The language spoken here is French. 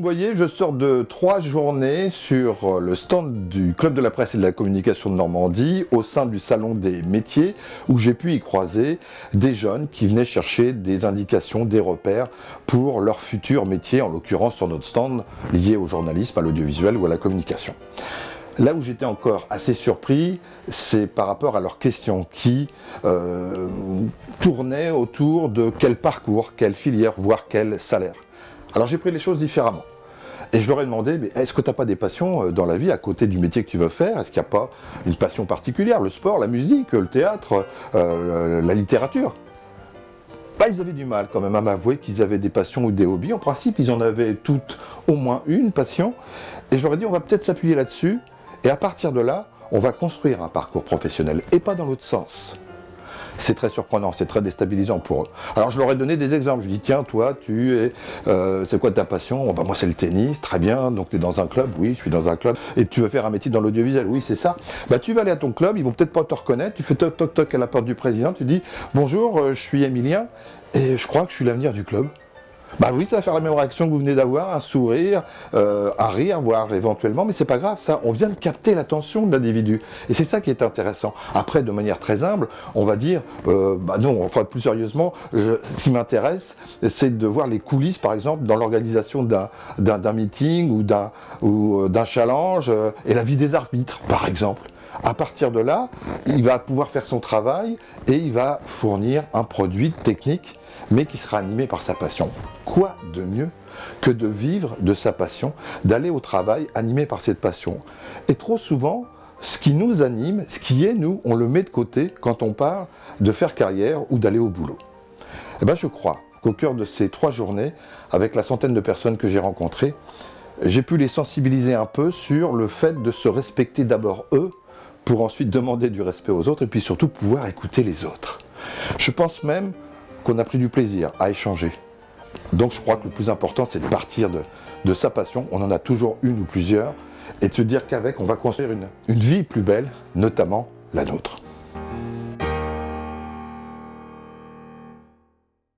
me voyez, je sors de 3 journées sur le stand du Club de la Presse et de la Communication de Normandie au sein du Salon des métiers où j'ai pu y croiser des jeunes qui venaient chercher des indications, des repères pour leur futur métier, en l'occurrence sur notre stand lié au journalisme, à l'audiovisuel ou à la communication. Là où j'étais encore assez surpris, c'est par rapport à leurs questions qui tournaient autour de quel parcours, quelle filière, voire quel salaire. Alors j'ai pris les choses différemment. Et je leur ai demandé, mais est-ce que tu n'as pas des passions dans la vie à côté du métier que tu veux faire? Est-ce qu'il n'y a pas une passion particulière? Le sport, la musique, le théâtre, la littérature? Ils avaient du mal quand même à m'avouer qu'ils avaient des passions ou des hobbies. En principe, ils en avaient toutes au moins une passion. Et je leur ai dit, on va peut-être s'appuyer là-dessus. Et à partir de là, on va construire un parcours professionnel et pas dans l'autre sens. C'est très surprenant, c'est très déstabilisant pour eux. Alors je leur ai donné des exemples, je dis tiens toi c'est quoi ta passion? Moi c'est le tennis, très bien, donc tu es dans un club, oui je suis dans un club, et tu veux faire un métier dans l'audiovisuel, oui c'est ça. Tu vas aller à ton club, ils vont peut-être pas te reconnaître, tu fais toc toc toc à la porte du président, tu dis bonjour je suis Emilien et je crois que je suis l'avenir du club. Oui, ça va faire la même réaction que vous venez d'avoir, un sourire, un rire, voire éventuellement, mais c'est pas grave, ça, on vient de capter l'attention de l'individu. Et c'est ça qui est intéressant. Après, de manière très humble, on va dire, non, enfin plus sérieusement, ce qui m'intéresse, c'est de voir les coulisses, par exemple, dans l'organisation d'un meeting ou d'un challenge, et la vie des arbitres, par exemple. À partir de là, il va pouvoir faire son travail et il va fournir un produit technique, mais qui sera animé par sa passion. Quoi de mieux que de vivre de sa passion, d'aller au travail animé par cette passion? Et trop souvent, ce qui nous anime, ce qui est nous, on le met de côté quand on parle de faire carrière ou d'aller au boulot. Je crois qu'au cœur de ces 3 journées, avec la centaine de personnes que j'ai rencontrées, j'ai pu les sensibiliser un peu sur le fait de se respecter d'abord eux, pour ensuite demander du respect aux autres et puis surtout pouvoir écouter les autres. Je pense même qu'on a pris du plaisir à échanger. Donc je crois que le plus important c'est de partir de sa passion, on en a toujours une ou plusieurs, et de se dire qu'avec on va construire une vie plus belle, notamment la nôtre.